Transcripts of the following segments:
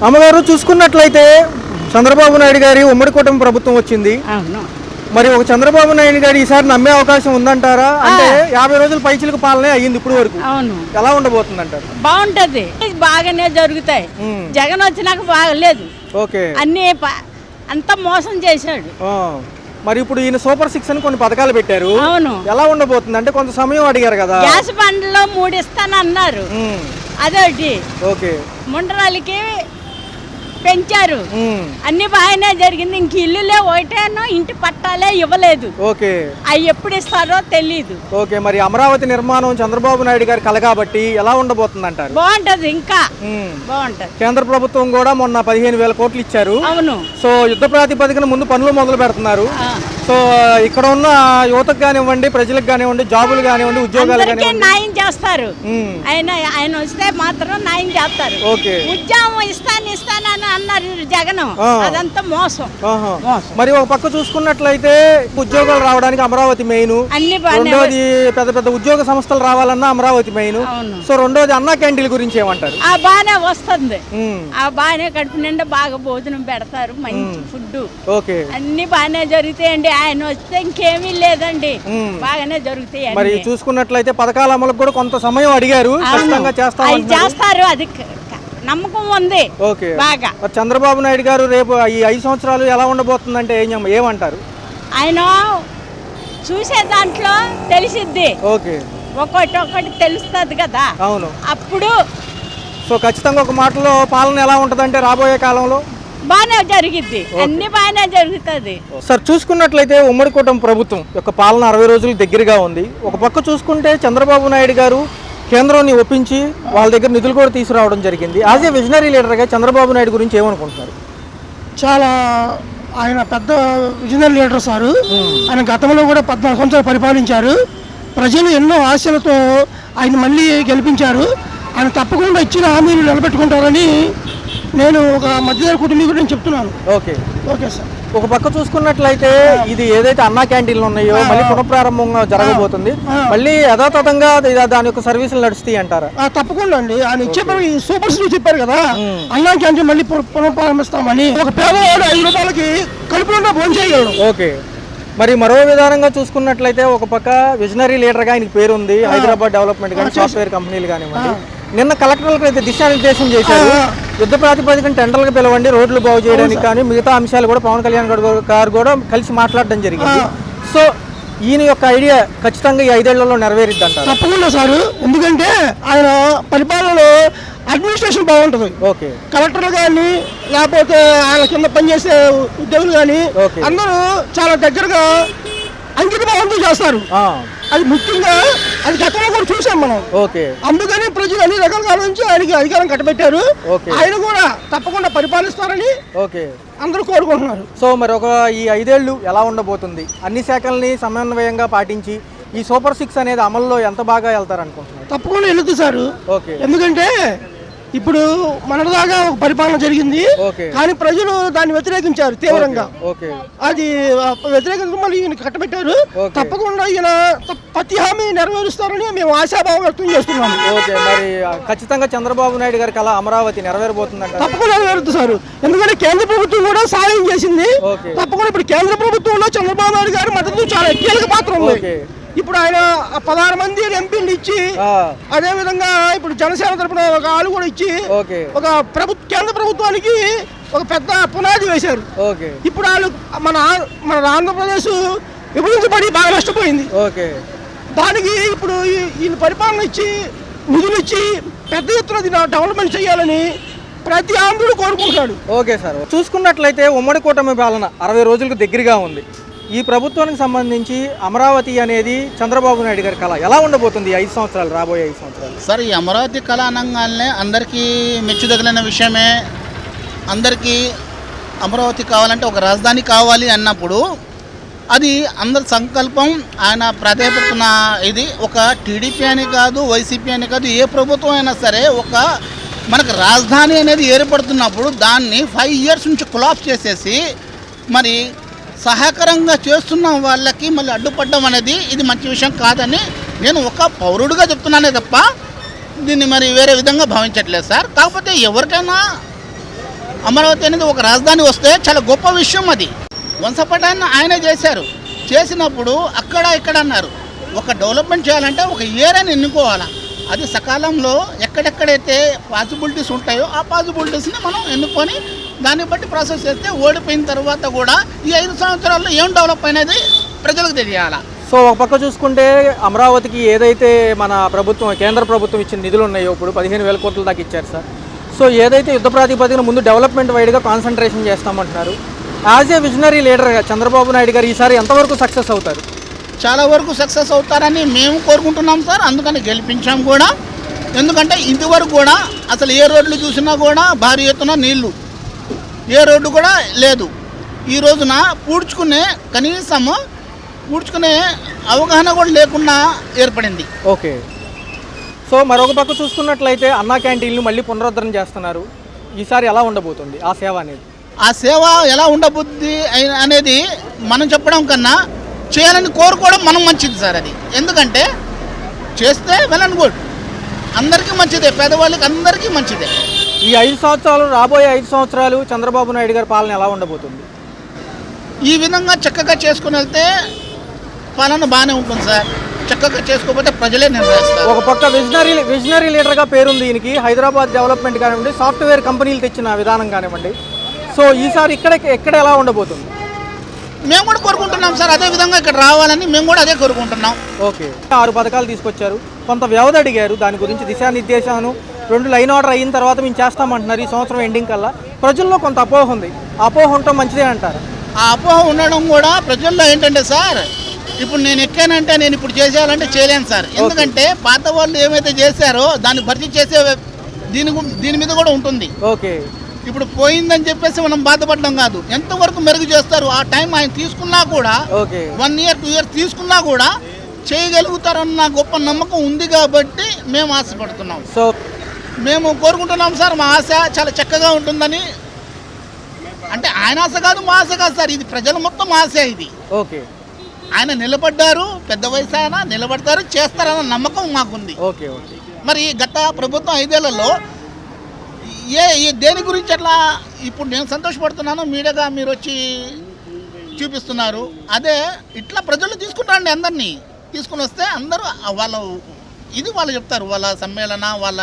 అమ్మగారు చూసుకున్నట్లయితే చంద్రబాబు నాయుడు గారి ఉమ్మడి కూటమి ప్రభుత్వం వచ్చింది. మరి ఒక చంద్రబాబు నాయుడు గారు ఈసారి నమ్మే అవకాశం ఉందంటారా? అంటే 50 రోజుల పైచిలకు పాలనే అయ్యింది ఇప్పుడు వరకు. అవును, ఎలా ఉండబోతుంది అంటారు? బాగుంటది, బాగానే జరుగుతాయి. జగన్ వచ్చినాక బాగలేదు. ఓకే, అన్ని అంతా మోసం చేశాడు. మరి ఇప్పుడు ఈయన సూపర్ 6 అని కొన్ని పథకాలు పెట్టారు. అవును, ఎలా ఉండబోతుంది అంటే కొంత సమయం అడిగారు కదా. గ్యాస్ బండ్లో 3 ఇస్తానన్నారు, అదొకటి. ఓకే, ముండ్రాలకి పెంచారు, అన్ని బాగానే జరిగింది. ఇంక ఇల్లులే ఒకటేనో ఇంటి పట్టాలే ఇవ్వలేదు. ఓకే, అవి ఎప్పుడు ఇస్తారో తెలీదు. ఓకే, మరి అమరావతి నిర్మాణం చంద్రబాబు నాయుడు గారి కల కాబట్టి ఎలా ఉండబోతుంది అంటారు? బాగుంటది, ఇంకా బాగుంటది. కేంద్ర ప్రభుత్వం కూడా మొన్న 15,000 కోట్లు ఇచ్చారు. అవును, సో యుద్ధ ప్రాతిపదికన ముందు పనులు మొదలు పెడుతున్నారు. సో ఇక్కడ ఉన్న యువతకు కానివ్వండి, ప్రజలకు కానివ్వండి, జాబులు కానివ్వండి, ఉద్యోగాలు కానివ్వండి న్యాయం చేస్తారు. ఆయన వస్తే మాత్రం న్యాయం చేస్తారు. ఓకే, ఉద్యోగం ఇస్తానని అన్నారు జగన్, అదంతా మోసం. మరి ఒక పక్క చూసుకున్నట్లయితే ఉద్యోగాలు రావడానికి అమరావతి మెయిన్, రెండోది పెద్ద పెద్ద ఉద్యోగ సంస్థలు రావాలన్నా అమరావతి మెయిన్. సో రెండోది అన్నా క్యాంటీన్ల గురించి ఏమంటారు? బాగానే వస్తుంది, బాగానే కడుపు నిండా బాగా భోజనం పెడతారు, మంచి ఫుడ్. ఓకే, అన్ని బాగానే జరుగుతాయండి. ఆయన వస్తే ఇంకేమీ లేదండి, బాగానే జరుగుతాయి. మరి చూసుకున్నట్లయితే పథకాల అమలుకు కూడా కొంత సమయం అడిగారు, చేస్తారు, అది నమ్మకం ఉంది. ఓకే, బాగా. చంద్రబాబు నాయుడు గారు రేపు ఈ 5 సంవత్సరాలు ఎలా ఉండబోతుందంటే ఏమంటారు? ఆయన చూసే దాంట్లో తెలిసిద్ది. ఓకే, ఒక్కొక్కటి తెలుస్తుంది కదా. అవును, అప్పుడు సో ఖచ్చితంగా ఒక మాటలో పాలన ఎలా ఉంటదంటే రాబోయే కాలంలో బాగానే జరిగిద్ది, అన్ని బాగానే జరుగుతుంది. సార్ చూసుకున్నట్లయితే ఉమ్మడి కూటమి ప్రభుత్వం యొక్క పాలన 60 రోజులు దగ్గరగా ఉంది. ఒక పక్క చూసుకుంటే చంద్రబాబు నాయుడు గారు కేంద్రాన్ని ఒప్పించి వాళ్ళ దగ్గర నిధులు కూడా తీసుకురావడం జరిగింది. యాజ్ ఏ విజనరీ లీడర్గా చంద్రబాబు నాయుడు గురించి ఏమనుకుంటున్నారు? చాలా ఆయన పెద్ద విజనరీ లీడర్ సారు. ఆయన గతంలో కూడా 14 సంవత్సరాలు పరిపాలించారు. ప్రజలు ఎన్నో ఆశలతో ఆయన మళ్ళీ గెలిపించారు. ఆయన తప్పకుండా ఇచ్చిన హామీలు నిలబెట్టుకుంటారని నేను ఒక మధ్యతరగతి కుటుంబీకుడు నేను చెప్తున్నాను. Okay, okay sir. ఒక పక్క చూసుకున్నట్లయితే ఇది ఏదైతే అన్నా క్యాంటీన్లు ఉన్నాయో మళ్ళీ పునఃప్రారంభంగా జరగబోతుంది. మళ్ళీ యథాతథంగా దాని యొక్క సర్వీసులు నడుస్తాయి అంటారా? తప్పకుండా అండి. ఆయన ఇచ్చే సూపర్ స్టార్ చెప్పారు కదా, అన్నా క్యాంటీన్ మళ్ళీ పునఃప్రారంభిస్తామని. ఒక పేదవాడు 5 రూపాయలకి కడుపులో భోజనం చేయగలడు. ఓకే, మరి మరో విధానంగా చూసుకున్నట్లయితే ఒక పక్క విజనరీ లీడర్గా ఆయనకి పేరుంది. హైదరాబాద్ డెవలప్మెంట్ కానీ సాఫ్ట్వేర్ కంపెనీలు కానివ్వండి. నిన్న కలెక్టర్లకు అయితే దిశానిర్దేశం చేశారు. యుద్ధ ప్రాతిపదికన టెండర్లకు పిలవండి, రోడ్లు బాగు చేయడానికి కానీ మిగతా అంశాలు కూడా పవన్ కళ్యాణ్ గారు కూడా కలిసి మాట్లాడడం జరిగింది. సో ఈయన యొక్క ఐడియా ఖచ్చితంగా ఈ 5 ఏళ్లలో నెరవేరిద్ది అంటారు? తప్పకుండా సార్. ఎందుకంటే ఆయన పరిపాలనలో అడ్మినిస్ట్రేషన్ బాగుంటుంది. ఓకే, కలెక్టర్లు కానీ లేకపోతే ఆయన కింద పనిచేసే ఉద్యోగులు కానీ అందరూ చాలా దగ్గరగా అంకిత భావంతో చేస్తారు. అది ముఖ్యంగా అది గతంలో కూడా చూసాం మనం. ఓకే, అందుకని ప్రజలు అన్ని రకాల కాలం నుంచి ఆయనకి అధికారం కట్టబెట్టారు. ఆయన కూడా తప్పకుండా పరిపాలిస్తారని అందరూ కోరుకుంటున్నారు. సో మరి ఈ 5 ఏళ్ళు ఎలా ఉండబోతుంది? అన్ని శాఖల్ని సమన్వయంగా పాటించి ఈ సూపర్ 6 అనేది అమల్లో ఎంత బాగా వెళ్తారు అనుకుంటున్నారు? తప్పకుండా వెళుతుంది సార్. ఓకే, ఎందుకంటే ఇప్పుడు మనదాకా ఒక పరిపాలన జరిగింది, కానీ ప్రజలు దాన్ని వ్యతిరేకించారు తీవ్రంగా. అది వ్యతిరేకంగా మళ్ళీ ఈయన కట్టబెట్టారు. తప్పకుండా ఈయన ప్రతి హామీ నెరవేరుస్తారని మేము ఆశాభావం వ్యక్తం చేస్తున్నాము. ఓకే, మరి ఖచ్చితంగా చంద్రబాబు నాయుడు గారి కళ అమరావతి నెరవేరబోతుందంట? తప్పకుండా నెరవేరుతుంది సార్. ఎందుకంటే కేంద్ర ప్రభుత్వం కూడా సాయం చేసింది. తప్పకుండా ఇప్పుడు కేంద్ర ప్రభుత్వంలో చంద్రబాబు నాయుడు గారి మద్దతు చాలా కీలక పాత్ర ఉంది. ఇప్పుడు ఆయన 16 మంది ఎంపీలు ఇచ్చి, అదే విధంగా ఇప్పుడు జనసేన తరపున ఒక ఆలు కూడా ఇచ్చి ఒక కేంద్ర ప్రభుత్వానికి ఒక పెద్ద పునాది వేశారు. ఇప్పుడు వాళ్ళు మన ఆంధ్రప్రదేశ్ విభజించబడి బాగా నష్టపోయింది. దానికి ఇప్పుడు వీళ్ళ పరిపాలన ఇచ్చి నిధులు ఇచ్చి పెద్ద ఎత్తున డెవలప్మెంట్ చేయాలని ప్రతి ఆంధ్రుడు కోరుకుంటున్నాడు. ఓకే సార్, చూసుకున్నట్లయితే ఉమ్మడి కూటమి పాలన 60 రోజులకు దగ్గరగా ఉంది. ఈ ప్రభుత్వానికి సంబంధించి అమరావతి అనేది చంద్రబాబు నాయుడు గారి కళ ఎలా ఉండబోతుంది 5 సంవత్సరాలు, రాబోయే 5 సంవత్సరాలు? సార్, ఈ అమరావతి కళ అనగానే అందరికీ మెచ్చుదగిన విషయమే. అందరికీ అమరావతి కావాలంటే ఒక రాజధాని కావాలి అన్నప్పుడు అది అందరి సంకల్పం. ఆయన ప్రాధాన్యపడుతున్న ఇది ఒక టీడీపీ అని కాదు, వైసీపీ అని కాదు, ఏ ప్రభుత్వం అయినా సరే ఒక మనకు రాజధాని అనేది ఏర్పడుతున్నప్పుడు దాన్ని 5 ఇయర్స్ నుంచి కొలాప్స్ చేసేసి మరి సహకారంగా చేస్తున్న వాళ్ళకి మళ్ళీ అడ్డుపడడం అనేది ఇది మంచి విషయం కాదని నేను ఒక పౌరుడిగా చెప్తున్నానే తప్ప దీన్ని మరి వేరే విధంగా భావించట్లేదు సార్. కాకపోతే ఎవరికైనా అమరావతి అనేది ఒక రాజధాని వస్తే చాలా గొప్ప విషయం అది. వంశపటాన్ని ఆయనే చేశారు. చేసినప్పుడు అక్కడ ఇక్కడ అన్నారు, ఒక డెవలప్మెంట్ చేయాలంటే ఒక ఏరియాని ఎన్నుకోవాలా. అది సకాలంలో ఎక్కడెక్కడైతే పాసిబిలిటీస్ ఉంటాయో ఆ పాసిబిలిటీస్ని మనం ఎన్నుకొని దాన్ని బట్టి ప్రాసెస్ చేస్తే ఓడిపోయిన తర్వాత కూడా ఈ 5 సంవత్సరాల్లో ఏం డెవలప్ అయినది ప్రజలకు తెలియాలా. సో ఒక పక్క చూసుకుంటే అమరావతికి ఏదైతే మన ప్రభుత్వం కేంద్ర ప్రభుత్వం ఇచ్చిన నిధులు ఉన్నాయో ఇప్పుడు 15,000 కోట్ల దాకా ఇచ్చారు సార్. సో ఏదైతే యుద్ధ ప్రాతిపదికన ముందు డెవలప్మెంట్ వైడ్గా కాన్సన్ట్రేషన్ చేస్తామంటున్నారు. యాజ్ ఏ విజనరీ లీడర్గా చంద్రబాబు నాయుడు గారు ఈసారి ఎంతవరకు సక్సెస్ అవుతారు? చాలా వరకు సక్సెస్ అవుతారని మేము కోరుకుంటున్నాం సార్. అందుకని గెలిపించాం కూడా. ఎందుకంటే ఇంతవరకు కూడా అసలు ఏ రోడ్లు చూసినా కూడా భారీ ఎత్తున నీళ్లు, ఏ రోడ్డు కూడా లేదు. ఈ రోజున పూడ్చుకునే అవగాహన కూడా లేకుండా ఏర్పడింది. ఓకే. సో మరొక పక్క చూసుకున్నట్లయితే అన్నా క్యాంటీన్లు మళ్ళీ పునరుద్ధరణ చేస్తున్నారు. ఈసారి ఎలా ఉండబోతుంది ఆ సేవ అనేది? ఆ సేవ ఎలా ఉండబోద్ది అనేది మనం చెప్పడం కన్నా చేయాలని కోరుకోవడం మనం మంచిది సార్. అది ఎందుకంటే చేస్తే వెల్ అండ్ గుడ్, అందరికీ మంచిదే, పేదవాళ్ళకి అందరికీ మంచిదే. ఈ 5 సంవత్సరాలు, రాబోయే 5 సంవత్సరాలు చంద్రబాబు నాయుడు గారి పాలన ఎలా ఉండబోతుంది? ఈ విధంగా చక్కగా చేసుకుని వెళ్తే పాలన బాగానే ఉంటుంది సార్. చక్కగా చేసుకోకపోతే ప్రజలే నిర్ణయిస్తారు. ఒక పక్క విజనరీ లీడర్గా పేరుంది ఈయనకి. హైదరాబాద్ డెవలప్మెంట్ కానివ్వండి, సాఫ్ట్వేర్ కంపెనీలు తెచ్చిన విధానం కానివ్వండి. సో ఈసారి ఎక్కడ ఎలా ఉండబోతుంది? మేము కూడా కోరుకుంటున్నాం సార్, అదే విధంగా ఇక్కడ రావాలని మేము కూడా అదే కోరుకుంటున్నాం. ఓకే. 6 పథకాలు తీసుకొచ్చారు, కొంత వ్యవధి అడిగారు. దాని గురించి దిశానిర్దేశాలను 2 లైన్ ఆర్డర్ అయిన తర్వాత మేము చేస్తామంటున్నారు ఈ సంవత్సరం ఎండింగ్ కల్లా. ప్రజల్లో కొంత అపోహ ఉంది. అపోహ ఉండటం మంచిదే అంటారు. ఆ అపోహ ఉండడం కూడా ప్రజల్లో ఏంటంటే సార్, ఇప్పుడు నేను ఎక్కానంటే నేను ఇప్పుడు చేసేయాలంటే చేయలేను సార్. ఎందుకంటే పాత వాళ్ళు ఏమైతే చేశారో దాన్ని భర్తీ చేసే దీని మీద కూడా ఉంటుంది. ఓకే. ఇప్పుడు పోయిందని చెప్పేసి మనం బాధపడడం కాదు, ఎంతవరకు మెరుగు చేస్తారు ఆ టైం ఆయన తీసుకున్నా కూడా, 1 ఇయర్ 2 ఇయర్స్ తీసుకున్నా కూడా చేయగలుగుతారన్న గొప్ప నమ్మకం ఉంది కాబట్టి మేము ఆశపడుతున్నాం. సో మేము కోరుకుంటున్నాం సార్, మా ఆశ చాలా చక్కగా ఉంటుందని. అంటే ఆయన ఆశ కాదు, మా ఆశ కాదు సార్, ఇది ప్రజల మొత్తం ఆశ ఇది. ఓకే. ఆయన నిలబడ్డారు, పెద్ద వయసు ఆయన నిలబడతారు, చేస్తారన్న నమ్మకం మాకుంది. ఓకే. ఓకే. మరి గత ప్రభుత్వం 5 ఏళ్లలో దేని గురించి అట్లా ఇప్పుడు నేను సంతోషపడుతున్నాను, మీడియాగా మీరు వచ్చి చూపిస్తున్నారు. అదే ఇట్లా ప్రజలు తీసుకుంటారండి, అందరినీ తీసుకుని వస్తే అందరూ వాళ్ళు చెప్తారు, వాళ్ళ సమ్మేళన, వాళ్ళ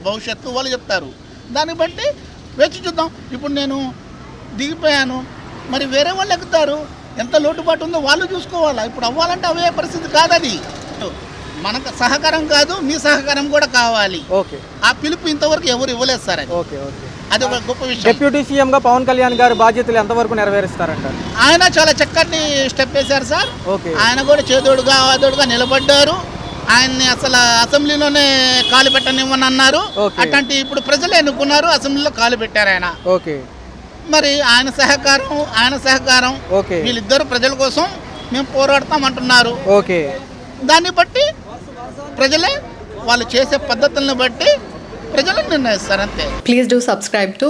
భవిష్యత్తు వాళ్ళు చెప్తారు. దాన్ని బట్టి వేచి చూద్దాం. ఇప్పుడు నేను దిగిపోయాను, మరి వేరే వాళ్ళు ఎక్కుతారు, ఎంత లోటుపాటు ఉందో వాళ్ళు చూసుకోవాలా. ఇప్పుడు అవ్వాలంటే అవే పరిస్థితి కాదు. అది మనకు సహకారం కాదు, మీ సహకారం కూడా కావాలి. ఓకే. ఆ పిలుపు ఇంతవరకు ఎవరు ఇవ్వలేదు సార్. అది ఓకే. ఓకే. అది ఒక గొప్ప విషయం. డిప్యూటీ సీఎంగా పవన్ కళ్యాణ్ గారి బాధ్యతలు ఎంతవరకు నెరవేరుస్తారంటారు? ఆయన చాలా చక్కటి స్టెప్ వేశారు సార్. ఓకే. ఆయన కూడా చేదోడుగా ఆదోడుగా నిలబడ్డారు. ఆయన్ని అసలు అసెంబ్లీలోనే కాలు పెట్టనివ్వని అన్నారు. అట్లాంటి ఇప్పుడు ప్రజలు ఎన్నుకున్నారు, అసెంబ్లీలో కాలు పెట్టారు ఆయన. ఓకే. మరి ఆయన సహకారం వీళ్ళిద్దరు ప్రజల కోసం మేము పోరాడతాం అంటున్నారు. ఓకే. దాన్ని బట్టి ప్రజలే వాళ్ళు చేసే పద్ధతులను బట్టి ప్రజలు నిర్ణయిస్తారు, అంతే. Please do subscribe to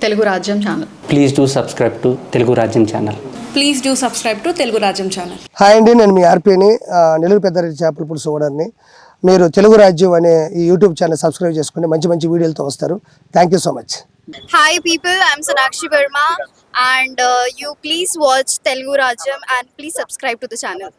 Telugu Rajyam channel. Please do subscribe to Telugu Rajyam channel. Please do subscribe to Telugu Rajyam channel. Hi అండి, నేను మీ ఆర్పీని, నెల్లూరు పెద్దారెడ్డి చేపల పులుసు ఓనర్ని. మీరు తెలుగు రాజ్యం అనే ఈ యూట్యూబ్ ఛానల్ సబ్స్క్రైబ్ చేసుకుని మంచి మంచి వీడియోలతో వస్తారు. Thank you so much. Hi people, I'm Sonakshi Verma and you please watch Telugu Rajyam and please subscribe to the channel.